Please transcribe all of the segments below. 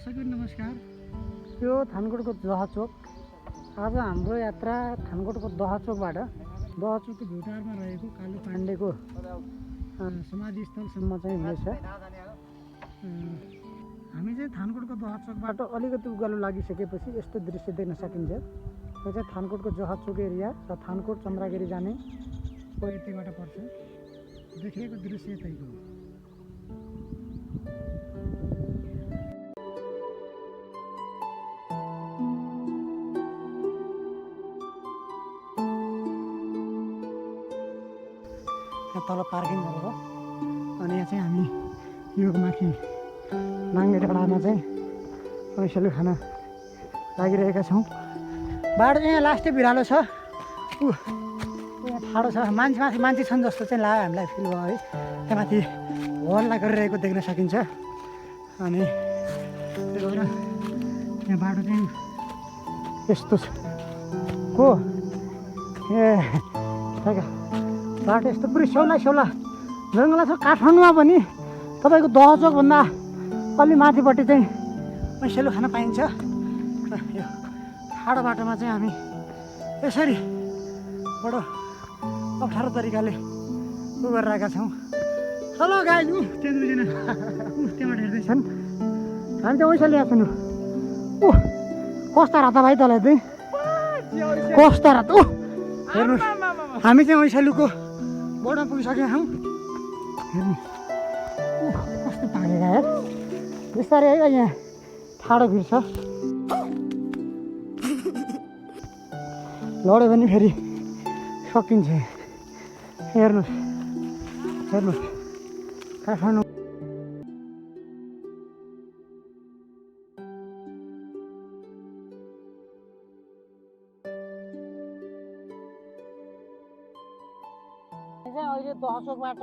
दर्शकहरू नमस्कार। यो थानकोटको दहचोक। आज हाम्रो यात्रा थानकोटको दहचोकबाट दहचोकको भ्युटारमा रहेको कालु पाण्डेको समाधिस्थलसम्म चाहिँ हुनेछ। हामी चाहिँ थानकोटको दहचोकबाट अलिकति उकालो लागिसकेपछि यस्तो दृश्य देख्न सकिन्छ। यो चाहिँ थानकोटको दहचोक एरिया र थानकोट चन्द्रागिरी जाने यतिबाट पर्छ। देखिएको दृश्य यतैको हो। तल पार्किङ गरेर अनि यहाँ चाहिँ हामी यो माथि नाङ्गे डाँडामा चाहिँ पैसालु खान लागिरहेका छौँ। बाटो चाहिँ यहाँ लास्टै भिरालो छ। यहाँ ठाडो छ। मान्छे छन् जस्तो चाहिँ लाग्यो हामीलाई फिल भयो है। त्यहाँ माथि हल्ला गरिरहेको देख्न सकिन्छ। अनि त्यही भएर यहाँ बाटो चाहिँ यस्तो छ हो। ए बाटो यस्तो पुरै स्याउला जङ्गल छ। काठमाडौँमा पनि तपाईँको दहचोकभन्दा अलि माथिपट्टि चाहिँ पैसालु खान पाइन्छ। यो ठाडो बाटोमा चाहिँ हामी यसरी बडो अप्ठ्यारो तरिकाले उ गरिरहेका छौँ। हेलो गाइज, त्यहाँ दुईजना त्यहाँबाट हेर्दैछन्। हामी चाहिँ पैसा ल्याएको छौँ। कस्ता रात भाइ तँलाई चाहिँ कस्ता रात हेर्नु। हामी चाहिँ पैसालुको बोर्डमा पुगिसकेका छौँ। हेर्नु कस्तो पाकेका यार। बिस्तारै है यहाँ ठाडो भिड छ। लड्यो भने फेरि सकिन्छ। हेर्नुहोस् काठमाडौँ अहिले दहचोकबाट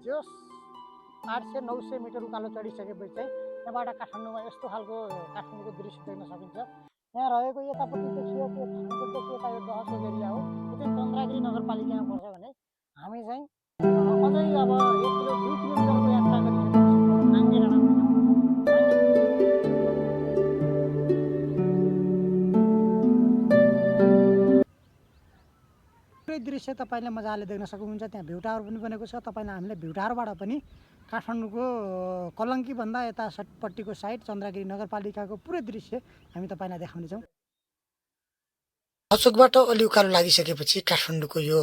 जस 800-900 मिटर उकालो चढिसकेपछि चाहिँ त्यहाँबाट काठमाडौँमा यस्तो खालको काठमाडौँको दृश्य देख्न सकिन्छ। यहाँ रहेको यतापट्टि देखियो त्यो थानकोटदेखि यता यो दहचोक एरिया हो। यो चाहिँ चन्द्रागिरी नगरपालिकामा पर्छ भने हामी चाहिँ अझै अब 1-2 किलोमिटरको यात्रा गरिसकेपछि नाङ्गे डाँडा दृश्य तपाईँले मजाले देख्न सक्नुहुन्छ। त्यहाँ भ्यू टावर पनि बनेको छ। तपाईँले हामीले भ्यू टावरबाट पनि काठमाडौँको कलङ्कीभन्दा यता सटपट्टिको साइड चन्द्रागिरी नगरपालिकाको पुरै दृश्य हामी तपाईँलाई देखाउनेछौँ। दहचोकबाट अलि उकालो लागिसकेपछि काठमाडौँको यो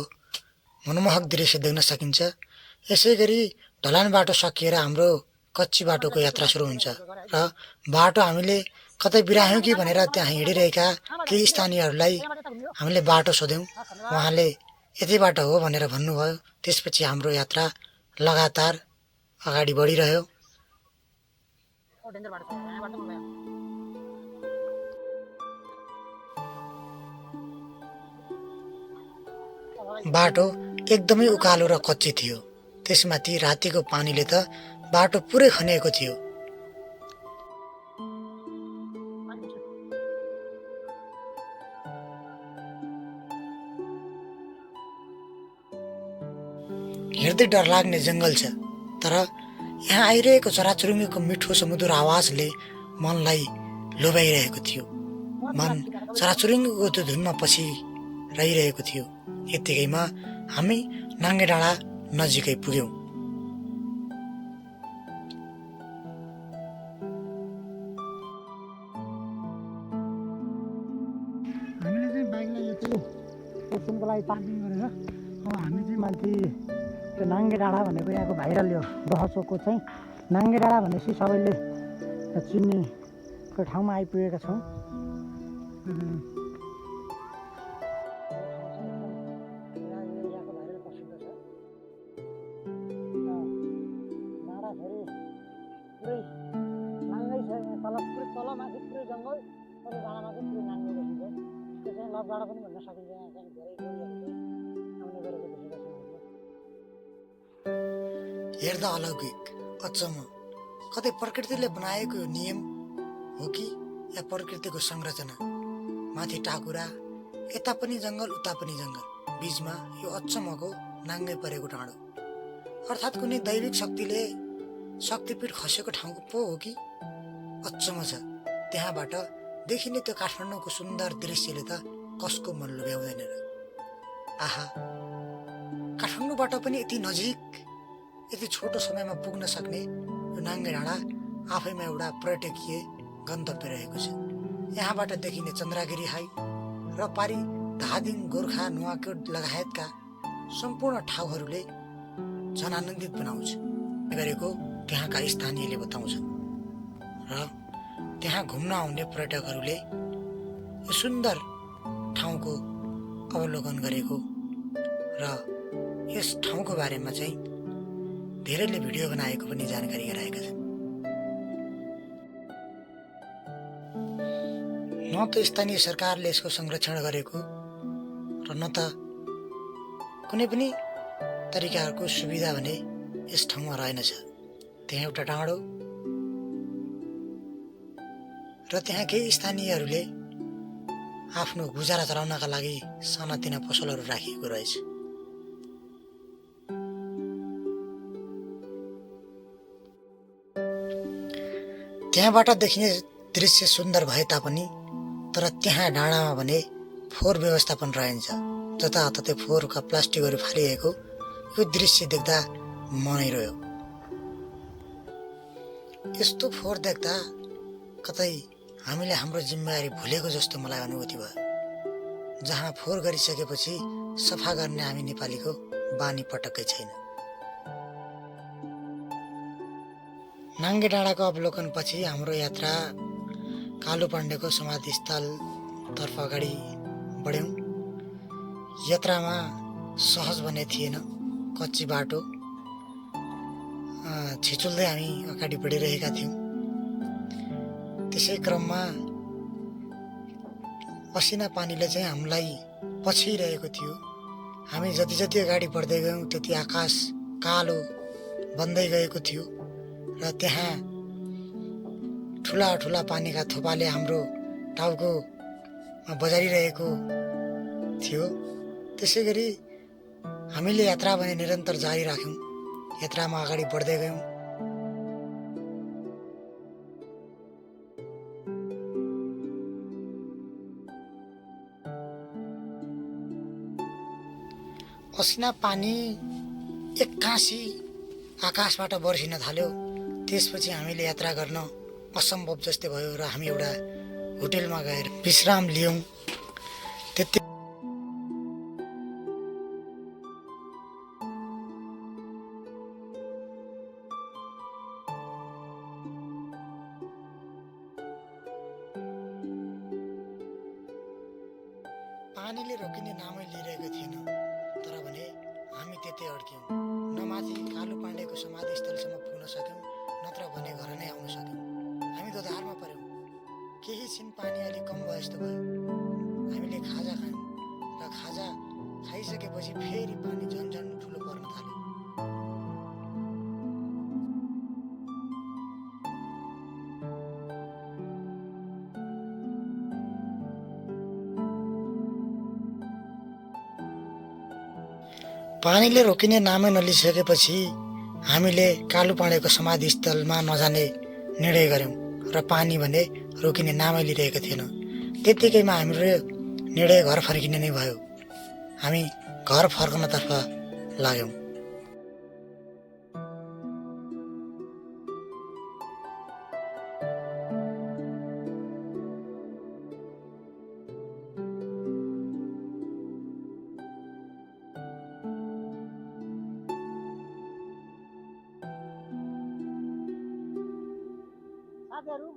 मनमोहक दृश्य देख्न सकिन्छ। यसै गरी ढलान बाटो सकिएर हाम्रो कच्ची बाटोको यात्रा सुरु हुन्छ र बाटो हामीले कतै बिरायौँ कि भनेर त्यहाँ हिँडिरहेका केही स्थानीयहरूलाई हामीले बाटो सोध्यौँ। उहाँले यति बाटो हो भनेर भन्नुभयो। त्यसपछि हाम्रो यात्रा लगातार अगाडि बढिरह्यो। बाटो एकदमै उकालो र कच्ची थियो। त्यसमाथि रातिको पानीले त बाटो पुरै खनिएको थियो। हेर्दै डर लाग्ने जङ्गल छ, तर यहाँ आइरहेको चराचुरुङ्गीको मिठो सुमधुर आवाजले मनलाई लोभ्याइरहेको थियो। मन चराचुरुङ्गीको त्यो धुनमा पछि रहिरहेको थियो। यतिकैमा हामी नाङ्गे डाँडा नजिकै पुग्यौँ। हामीले चाहिँ बाइकलाई एकछिनको लागि पार्किङ गरेर अब हामी चाहिँ माथि त्यो नाङ्गे डाँडा भनेको यहाँको भाइरल यो दहचोकको चाहिँ नाङ्गे डाँडा भनेपछि सबैले चिन्नेको ठाउँमा आइपुगेका छौँ। तलमाथि पुरै जङ्गल अनि डाँडामा चाहिँ पुरै नाङ्गे देखिन्छ। त्यो चाहिँ लभ डाँडा पनि भन्न सकिन्छ। यहाँ चाहिँ धेरै गोरीहरू चाहिँ आउने गरेको देखेका छौँ। हेर्दा अलौकिक अचम्म, कतै प्रकृतिले बनाएको यो नियम हो कि या प्रकृतिको संरचना। माथि टाकुरा, यता पनि जङ्गल उता पनि जङ्गल, बिचमा यो अचम्मको नाङ्गे परेको डाँडो। अर्थात् कुनै दैविक शक्तिले शक्तिपीठ खसेको ठाउँको पो हो कि अचम्म छ। त्यहाँबाट देखिने त्यो काठमाडौँको सुन्दर दृश्यले त कसको मन लुभ्याउँदैन र। आहा, काठमाडौँबाट पनि यति नजिक, यति छोटो समयमा पुग्न सक्ने यो नाङ्गे डाँडा आफैमा एउटा पर्यटकीय गन्तव्य रहेको छ। यहाँबाट देखिने चन्द्रगिरी हाइट र पारी धादिङ, गोर्खा, नुवाकोट लगायतका सम्पूर्ण ठाउँहरूले झन आनन्दित बनाउँछ गरेको त्यहाँका स्थानीयले बताउँछन्। र त्यहाँ घुम्न आउने पर्यटकहरूले यो सुन्दर ठाउँको अवलोकन गरेको र यस ठाउँको बारेमा चाहिँ धेरैले भिडियो बनाएको पनि जानकारी गराएका छन्। न त स्थानीय सरकारले यसको संरक्षण गरेको र न त कुनै पनि तरिकाहरूको सुविधा भने यस ठाउँमा रहेनछ। त्यहाँ एउटा डाँडो र त्यहाँ केही स्थानीयहरूले आफ्नो गुजारा चलाउनका लागि सानातिना पसलहरू राखिएको रहेछ। त्यहाँबाट देखिने दृश्य सुन्दर भए तापनि तर त्यहाँ डाँडामा भने फोहोर व्यवस्थापन रहन्छ। जताततै फोहोरका प्लास्टिकहरू फालिएको यो दृश्य देख्दा मनै रोयो। यस्तो फोहोर देख्दा कतै हामीले हाम्रो जिम्मेवारी भुलेको जस्तो मलाई अनुभूति भयो। जहाँ फोहोर गरिसकेपछि सफा गर्ने हामी नेपालीको बानी पटक्कै छैन। नाङ्गे डाँडाको अवलोकनपछि हाम्रो यात्रा कालु पाण्डेको समाधिस्थलतर्फ अगाडि बढ्यौँ। यात्रामा सहज भने थिएन, कच्ची बाटो छिचुल्दै हामी अगाडि बढिरहेका थियौँ। त्यसै क्रममा पसिना पानीले चाहिँ हामीलाई पछिरहेको थियो। हामी जति जति अगाडि बढ्दै गयौँ त्यति आकाश कालो बन्दै गएको थियो र त्यहाँ ठुला ठुला पानीका थोपाले हाम्रो टाउकोमा बजारिरहेको थियो। त्यसै गरी हामीले यात्रा भने निरन्तर जारी राख्यौँ। यात्रामा अगाडि बढ्दै गयौँ। असिना पानी एक्कासी आकाशबाट बर्सिन थाल्यो। त्यसपछि हामीले यात्रा गर्न असम्भव जस्तै भयो र हामी एउटा होटेलमा गएर विश्राम लियौँ। त्यति पानीले रोकिने नामै लिइरहेको थिएन। तर भने हामी त्यतै अड्क्यौँ। न माथि कालु पाण्डेको समाधिस्थलसम्म पुग्न सक्यौँ, नत्र भने घर नै आउन सक्यौँ। हामी दोधारमा पऱ्यौँ। केही छिन पानी अलिक कम भयो जस्तो भयो। हामीले खाजा खायौँ र खाजा खाइसकेपछि फेरि पानी झन्झन ठुलो पर्न थाल्यो। पानीले रोकिने नामै नलिसकेपछि हामीले कालु पाण्डेको समाधिस्थलमा नजाने निर्णय गऱ्यौँ र पानी भने रोकिने नामै लिइरहेको थिएन। त्यत्तिकैमा हाम्रो निर्णय घर फर्किने नै भयो। हामी घर फर्कनतर्फ लाग्यौँ। साथीहरू,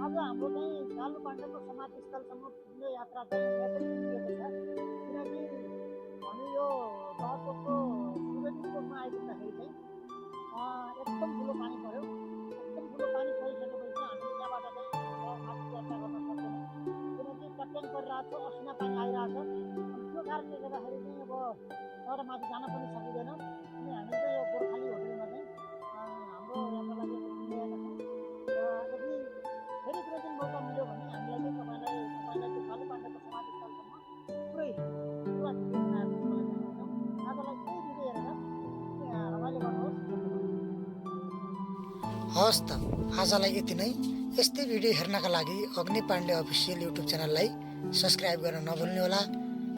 आज हाम्रो चाहिँ कालु पाण्डेको समाधिस्थलसम्म पुग्ने यात्रा चाहिँ यतै पुगिएको छ। किनकि हामी यो दहचोकको सुवेदीपुरमा आइपुग्दाखेरि चाहिँ एकदम ठुलो पानी पऱ्यो। एकदम ठुलो पानी परिसकेपछि हामी त्यहाँबाट चाहिँ माथि यात्रा गर्न सक्दैनौँ। किनकि चट्याङ परिरहेको छ, असिना पानी आइरहेको छ। त्यो कारणले गर्दाखेरि चाहिँ अब तल माथि जान पनि सकिँदैन। अनि हामी चाहिँ यो गोर्खाली होटेलमा चाहिँ हाम्रो यात्रालाई चाहिँ पुगिरहेका छौँ। यदि फेरि कुनै दिन मौका मिल्यो भने हामीलाई चाहिँ तपाईँलाई त्यो कालु पाण्डेको समाधिस्थलसम्म पुरै पुरा भिडियो बनाएर तपाईँलाई देखाउँछौँ। आजलाई त्यही भिडियो हेरेर रमाइलो गर्नुहोस्। हवस् त, आजलाई यति नै। यस्तै भिडियो हेर्नका लागि अग्नि पाण्डे अफिसियल युट्युब च्यानललाई सब्सक्राइब गर्न नभुल्नुहोला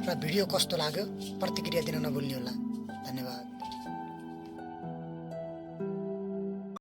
र भिडियो कस्तो लाग्यो प्रतिक्रिया दिन नभुल्नुहोला। धन्यवाद।